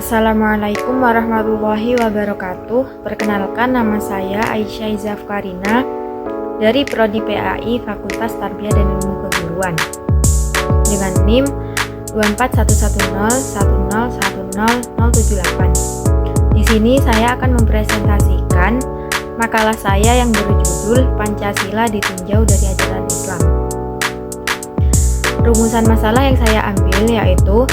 Assalamualaikum warahmatullahi wabarakatuh. Perkenalkan, nama saya Aisyah Zafkarina dari Prodi PAI Fakultas Tarbiyah dan Ilmu Keguruan dengan NIM 24101010078. Di sini saya akan mempresentasikan makalah saya yang berjudul Pancasila Ditinjau dari Ajaran Islam. Rumusan masalah yang saya ambil yaitu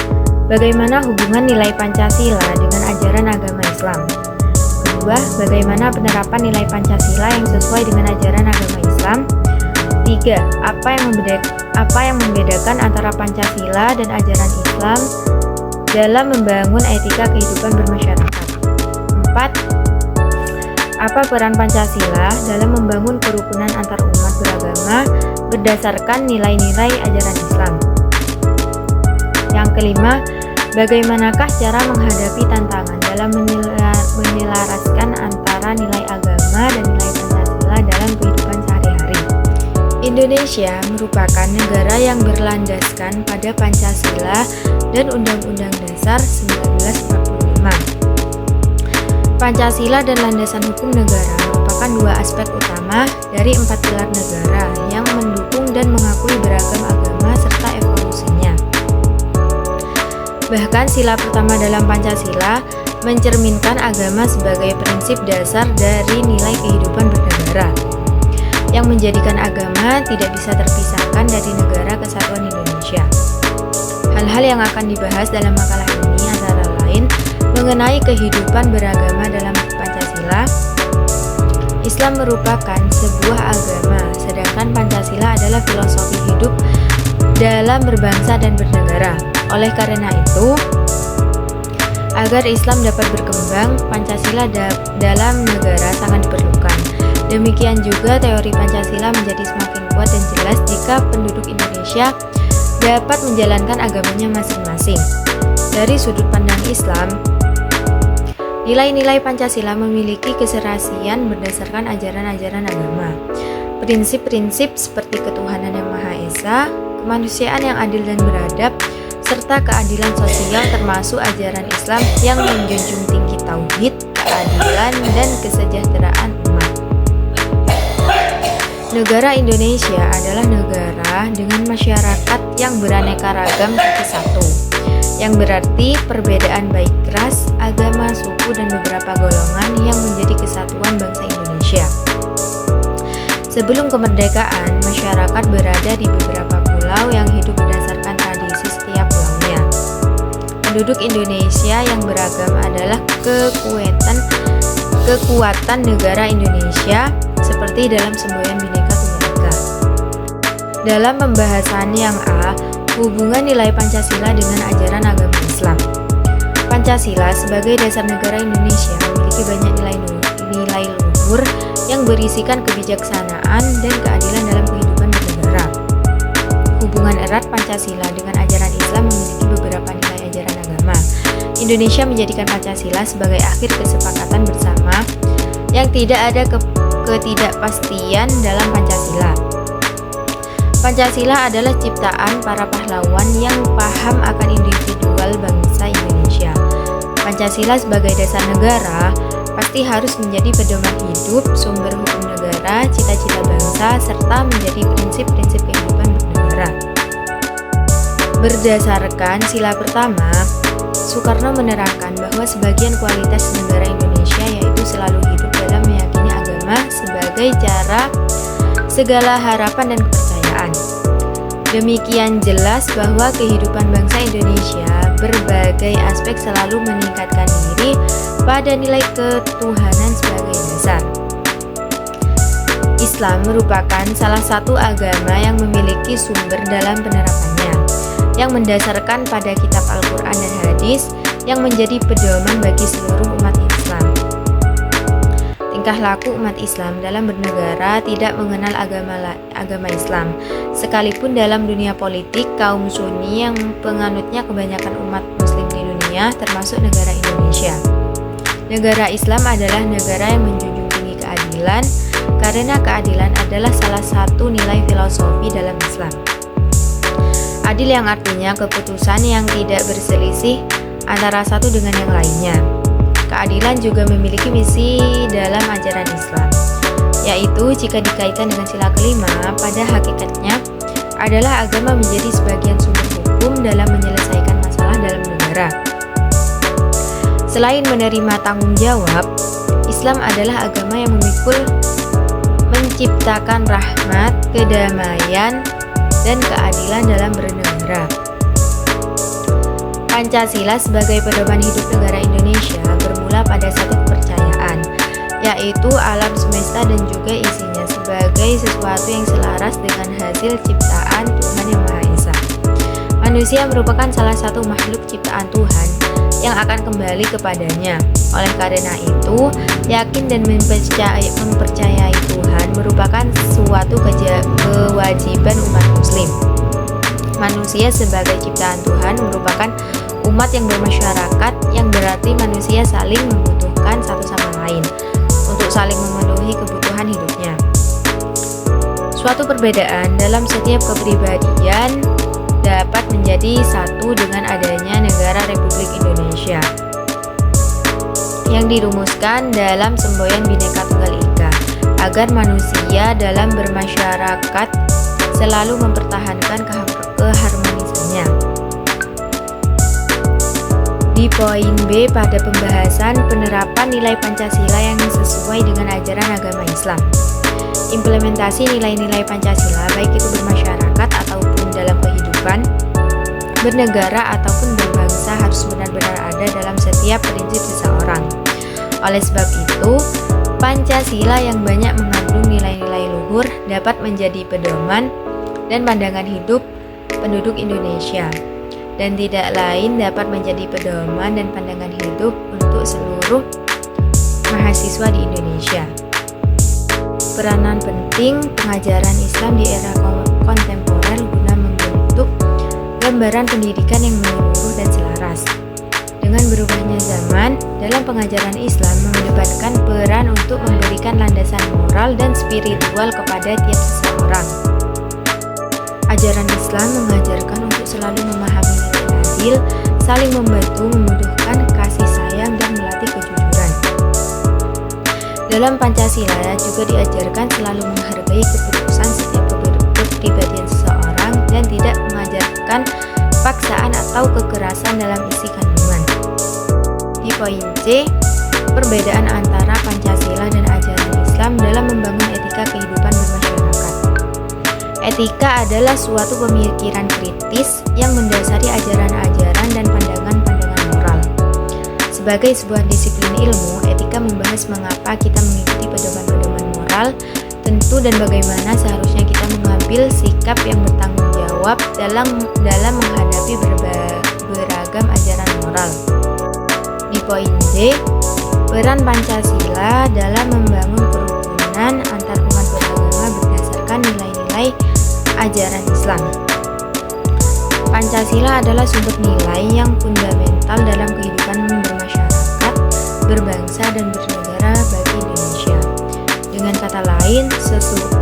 bagaimana hubungan nilai Pancasila dengan ajaran agama Islam. Kedua, bagaimana penerapan nilai Pancasila yang sesuai dengan ajaran agama Islam. Tiga, apa yang membedakan antara Pancasila dan ajaran Islam dalam membangun etika kehidupan bermasyarakat. Empat, apa peran Pancasila dalam membangun kerukunan antar umat beragama berdasarkan nilai-nilai ajaran Islam. Yang kelima, bagaimanakah cara menghadapi tantangan dalam menyelaraskan antara nilai agama dan nilai Pancasila dalam kehidupan sehari-hari. Indonesia merupakan negara yang berlandaskan pada Pancasila dan Undang-Undang Dasar 1945. Pancasila dan landasan hukum negara merupakan dua aspek utama dari 4 pilar negara yang mendukung dan mengakui beragam agama serta evolusinya. Bahkan sila pertama dalam Pancasila mencerminkan agama sebagai prinsip dasar dari nilai kehidupan bernegara, yang menjadikan agama tidak bisa terpisahkan dari Negara Kesatuan Indonesia. Hal-hal yang akan dibahas dalam makalah ini antara lain mengenai kehidupan beragama dalam Pancasila. Islam merupakan sebuah agama, sedangkan Pancasila adalah filosofi hidup dalam berbangsa dan bernegara. Oleh karena itu, agar Islam dapat berkembang, Pancasila dalam negara sangat diperlukan. Demikian juga teori Pancasila menjadi semakin kuat dan jelas jika penduduk Indonesia dapat menjalankan agamanya masing-masing. Dari sudut pandang Islam, nilai-nilai Pancasila memiliki keserasian berdasarkan ajaran-ajaran agama. Prinsip-prinsip seperti ketuhanan yang Maha Esa, kemanusiaan yang adil dan beradab, serta keadilan sosial termasuk ajaran Islam yang menjunjung tinggi tauhid, keadilan, dan kesejahteraan umat. Negara Indonesia adalah negara dengan masyarakat yang beraneka ragam tapi satu, yang berarti perbedaan baik ras, agama, suku, dan beberapa golongan yang menjadi kesatuan bangsa Indonesia. Sebelum kemerdekaan, masyarakat berada di beberapa pulau yang hidup berdasarkan tradisi setiap pulaunya. Penduduk Indonesia yang beragam adalah kekuatan negara Indonesia seperti dalam semboyan Bhinneka Tunggal Ika. Dalam pembahasan yang A, hubungan nilai Pancasila dengan ajaran agama Islam. Pancasila sebagai dasar negara Indonesia memiliki banyak nilai luhur yang berisikan kebijaksanaan dan keadilan dalam kehidupan bernegara. Hubungan erat Pancasila dengan ajaran Islam memiliki beberapa nilai ajaran agama. Indonesia menjadikan Pancasila sebagai akhir kesepakatan bersama yang tidak ada ketidakpastian dalam Pancasila. Pancasila adalah ciptaan para pahlawan yang paham akan individual bangsa Indonesia. Pancasila sebagai dasar negara pasti harus menjadi pedoman hidup, sumber hukum negara, cita-cita bangsa, serta menjadi prinsip-prinsip kehidupan bernegara. Berdasarkan sila pertama, Soekarno menerangkan bahwa sebagian kualitas negara Indonesia yaitu selalu hidup dalam meyakini agama sebagai cara segala harapan dan kepercayaan. Demikian jelas bahwa kehidupan bangsa Indonesia berbagai aspek selalu meningkatkan diri pada nilai ketuhanan sebagai dasar. Islam merupakan salah satu agama yang memiliki sumber dalam penerapannya, yang mendasarkan pada kitab Al-Quran dan Hadis yang menjadi pedoman bagi seluruh umat Islam. Tingkah laku umat Islam dalam bernegara tidak mengenal agama Islam. Sekalipun dalam dunia politik, kaum Sunni yang penganutnya kebanyakan umat Muslim di dunia, termasuk negara Indonesia. Negara Islam adalah negara yang menjunjung tinggi keadilan, karena keadilan adalah salah satu nilai filosofi dalam Islam. Adil yang artinya keputusan yang tidak berselisih antara satu dengan yang lainnya. Keadilan juga memiliki misi dalam ajaran Islam, yaitu jika dikaitkan dengan sila kelima, pada hakikatnya adalah agama menjadi sebagian sumber hukum dalam menyelesaikan masalah dalam negara. Selain menerima tanggung jawab, Islam adalah agama yang memikul menciptakan rahmat, kedamaian, dan keadilan dalam bernegara. Pancasila sebagai pedoman hidup negara Indonesia bermula pada satu kepercayaan, yaitu alam semesta dan juga isinya sebagai sesuatu yang selaras dengan hasil ciptaan Tuhan Yang Maha Esa. Manusia merupakan salah satu makhluk ciptaan Tuhan yang akan kembali kepadanya. Oleh karena itu, yakin dan mempercayai Tuhan merupakan suatu kewajiban umat muslim. Manusia sebagai ciptaan Tuhan merupakan umat yang bermasyarakat, yang berarti manusia saling membutuhkan satu sama lain untuk saling memenuhi kebutuhan hidupnya. Suatu perbedaan dalam setiap kepribadian dapat menjadi satu dengan adanya negara Republik Indonesia yang dirumuskan dalam semboyan Bhinneka Tunggal Ika, agar manusia dalam bermasyarakat selalu mempertahankan keharmonisannya. Di poin B pada pembahasan penerapan nilai Pancasila yang sesuai dengan ajaran agama Islam. Implementasi nilai-nilai Pancasila baik itu bermasyarakat ataupun dalam kehidupan bernegara ataupun berbangsa harus benar-benar ada dalam setiap prinsip seseorang. Oleh sebab itu, Pancasila yang banyak mengandung nilai-nilai luhur dapat menjadi pedoman dan pandangan hidup penduduk Indonesia, dan tidak lain dapat menjadi pedoman dan pandangan hidup untuk seluruh mahasiswa di Indonesia. Peranan penting pengajaran Islam di era kontemporer guna membentuk gambaran pendidikan yang menyeluruh dan selaras. Dengan berubahnya zaman, dalam pengajaran Islam mengedepankan peran untuk memberikan landasan moral dan spiritual kepada tiap seseorang. Ajaran Islam mengajarkan untuk selalu memahami nilai adil, saling membantu, membutuhkan kasih sayang, dan melatih kejujuran. Dalam Pancasila juga diajarkan selalu menghargai keputusan setiap kepribadian seseorang dan tidak mengajarkan paksaan atau kekerasan dalam isi kandungan. Di poin C, perbedaan antara Pancasila dan ajaran Islam dalam membangun etika kehidupan bermasyarakat. Etika adalah suatu pemikiran kritis yang mendasari ajaran-ajaran dan pandangan-pandangan moral. Sebagai sebuah disiplin ilmu, etika membahas mengapa kita mengikuti pedoman-pedoman moral, tentu dan bagaimana seharusnya kita mengambil sikap yang bertanggung jawab dalam menghadapi beragam ajaran moral. Di poin D, peran Pancasila dalam membangun kerukunan antar umat beragama berdasarkan nilai-nilai ajaran Islam. Pancasila adalah sumber nilai yang fundamental dalam kehidupan bermasyarakat, berbangsa, dan bernegara bagi Indonesia. Dengan kata lain,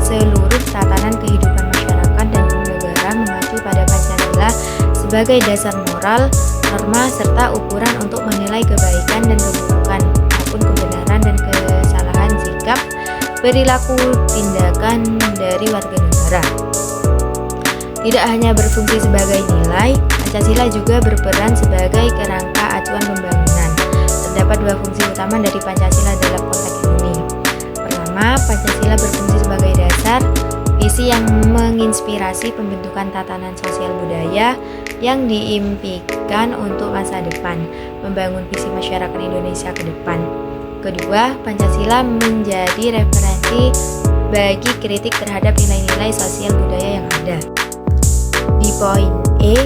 seluruh tatanan kehidupan masyarakat dan negara mengacu pada Pancasila sebagai dasar moral, norma, serta ukuran untuk menilai kebaikan dan keburukan maupun kebenaran dan kesalahan sikap, perilaku, tindakan dari warga negara. Tidak hanya berfungsi sebagai nilai, Pancasila juga berperan sebagai kerangka acuan pembangunan. Terdapat dua fungsi utama dari Pancasila dalam konteks ini. Pertama, Pancasila berfungsi sebagai dasar visi yang menginspirasi pembentukan tatanan sosial budaya yang diimpikan untuk masa depan, membangun visi masyarakat Indonesia ke depan. Kedua, Pancasila menjadi referensi bagi kritik terhadap nilai-nilai sosial budaya yang ada. Di poin E,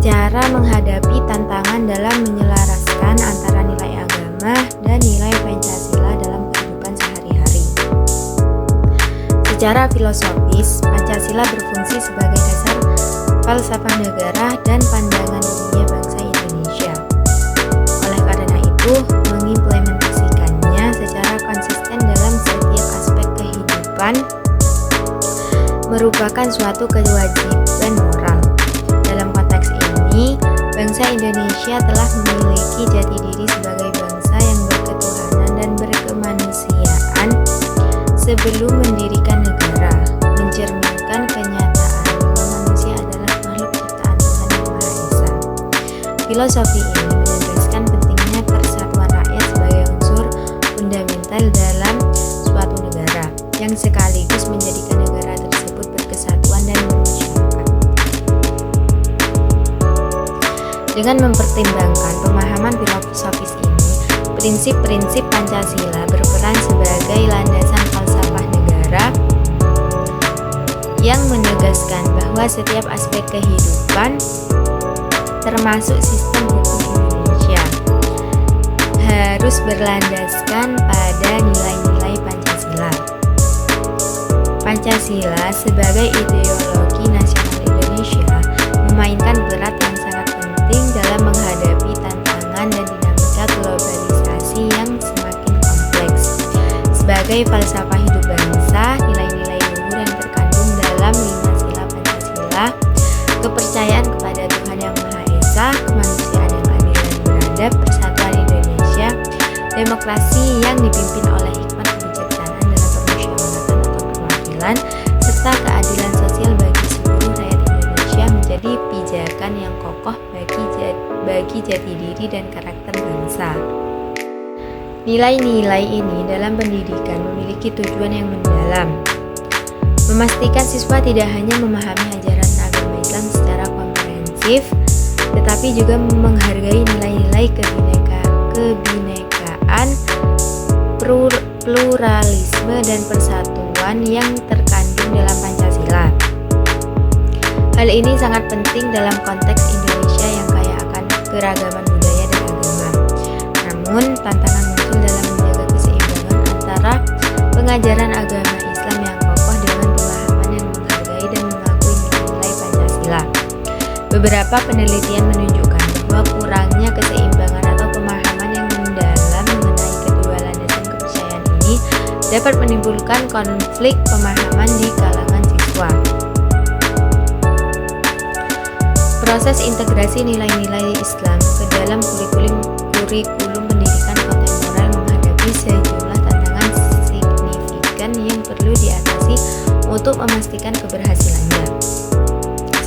cara menghadapi tantangan dalam menyelaraskan antara nilai agama dan nilai Pancasila dalam kehidupan sehari-hari. Secara filosofis, Pancasila berfungsi sebagai dasar falsafah negara dan pandangan dunia bangsa Indonesia. Oleh karena itu, mengimplementasikannya secara konsisten dalam setiap aspek kehidupan merupakan suatu kewajiban moral. Dalam konteks ini, bangsa bangsa Indonesia telah memiliki jati diri sebagai bangsa yang berketuhanan dan berkemanusiaan sebelum mendirikan negara, mencerminkan kenyataan bahwa manusia adalah makhluk ciptaan Tuhan Yang Maha Esa. Filosofi ini menegaskan pentingnya persatuan rakyat sebagai unsur fundamental dalam suatu negara, yang sekaligus menjadikan negara tersebut berkesatuan dan bermasyarakat. Dengan mempertimbangkan pemahaman filosofis ini, prinsip-prinsip Pancasila berperan sebagai landasan falsafah negara yang menegaskan bahwa setiap aspek kehidupan, termasuk sistem hukum Indonesia, harus berlandaskan pada nilai-nilai Pancasila. Pancasila sebagai ideologi nasional Indonesia memainkan peran yang sangat penting dalam menghadapi tantangan dan dinamika globalisasi yang semakin kompleks. Sebagai falsafah hidup bangsa, nilai-nilai luhur yang terkandung dalam 5 sila Pancasila, kepercayaan kepada Tuhan Yang Maha Esa, kemanusiaan yang adil dan beradab, persatuan Indonesia, demokrasi yang dipimpin oleh hikmat kebijaksanaan dalam permusyawaratan atau perwakilan, serta keadilan sosial bagi seluruh rakyat Indonesia menjadi pijakan yang kokoh bagi jati diri dan karakter bangsa. Nilai-nilai ini dalam pendidikan memiliki tujuan yang mendalam, memastikan siswa tidak hanya memahami ajaran agama Islam secara komprehensif, tetapi juga menghargai nilai-nilai kebinekaan, pluralisme, dan persatuan yang terkandung dalam Pancasila. Hal ini sangat penting dalam konteks Indonesia yang kaya akan keragaman budaya dan agama. Namun, tantangan muncul dalam menjaga keseimbangan antara pengajaran agama Islam yang kokoh dengan pemahaman yang menghargai dan mengakui nilai-nilai Pancasila. Beberapa penelitian menunjukkan bahwa kurangnya keseimbangan atau pemahaman yang mendalam mengenai kedua landasan kepercayaan ini dapat menimbulkan konflik pemahaman di kalangan siswa. Proses integrasi nilai-nilai Islam ke dalam kurikulum pendidikan kontemporer menghadapi sejumlah tantangan signifikan yang perlu diatasi untuk memastikan keberhasilannya.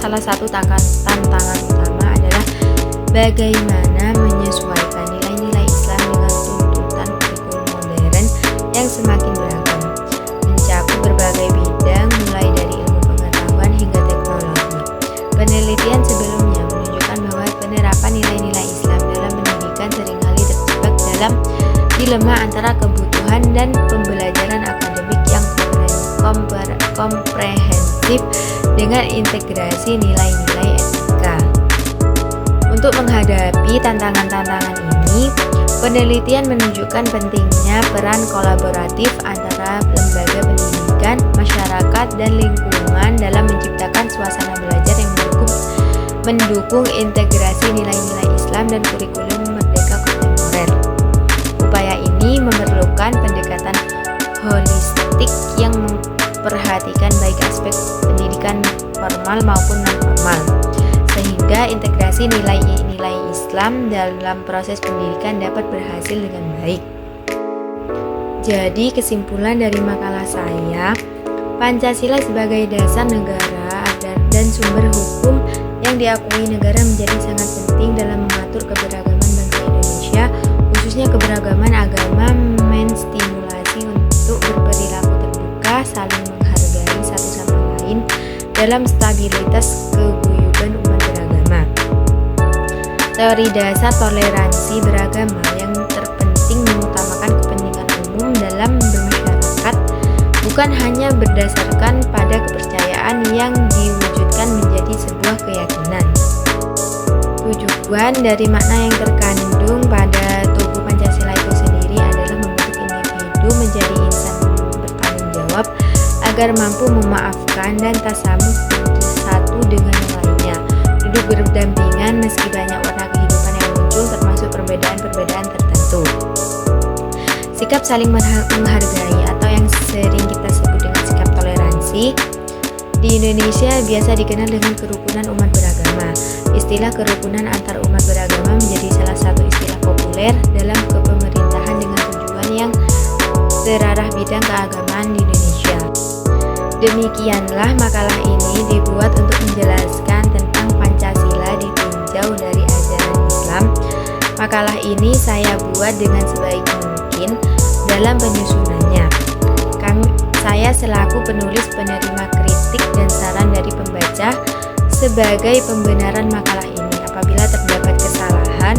Salah satu tantangan utama adalah bagaimana menyesuaikan nilai-nilai Islam dengan tuntutan kurikulum modern yang semakin beragam, mencakup berbagai bidang mulai dari ilmu pengetahuan hingga teknologi. Penelitian sebelumnya menunjukkan bahwa penerapan nilai-nilai Islam dalam pendidikan seringkali terjebak dalam dilema antara kebutuhan dan pembelajaran akademik yang komprehensif dengan integrasi nilai-nilai etika. Untuk menghadapi tantangan-tantangan ini, penelitian menunjukkan pentingnya peran kolaboratif antara lembaga pendidikan, masyarakat, dan lingkungan dalam menciptakan suasana belajar yang mendukung integrasi nilai-nilai Islam dan kurikulum merdeka kontemporer. Upaya ini memerlukan pendekatan holistik yang memperhatikan baik aspek pendidikan formal maupun non-formal, sehingga integrasi nilai-nilai Islam dalam proses pendidikan dapat berhasil dengan baik. Jadi, kesimpulan dari makalah saya, Pancasila sebagai dasar negara dan sumber hukum yang diakui negara menjadi sangat penting dalam mengatur keberagaman bangsa Indonesia, khususnya keberagaman agama, menstimulasi untuk berperilaku terbuka, saling menghargai satu sama lain dalam stabilitas keguyuban umat beragama. Teori dasar toleransi beragama yang terpenting mengutamakan kepentingan umum dalam bermasyarakat, bukan hanya berdasarkan pada kepercayaan yang diwujudkan menjadi sebuah keyakinan. Tujuan dari makna yang terkandung pada tubuh Pancasila itu sendiri adalah membentuk individu menjadi insan bertanggung jawab agar mampu memaafkan dan tasamuh satu dengan yang lainnya, duduk berdampingan meski banyak warna kehidupan yang muncul termasuk perbedaan-perbedaan tertentu. Sikap saling menghargai atau yang sering kita sebut dengan sikap toleransi di Indonesia biasa dikenal dengan kerukunan umat beragama. Istilah kerukunan antar umat beragama menjadi salah satu istilah populer dalam kepemerintahan dengan tujuan yang terarah bidang keagamaan di Indonesia. Demikianlah makalah ini dibuat untuk menjelaskan tentang Pancasila ditinjau dari ajaran Islam. Makalah ini saya buat dengan sebaik mungkin dalam penyusunannya. Saya selaku penulis penerima kritik dan saran dari pembaca sebagai pembenaran makalah ini. Apabila terdapat kesalahan,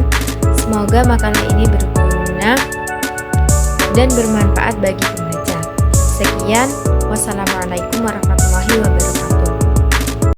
semoga makalah ini berguna dan bermanfaat bagi pembaca. Sekian, wassalamualaikum warahmatullahi wabarakatuh.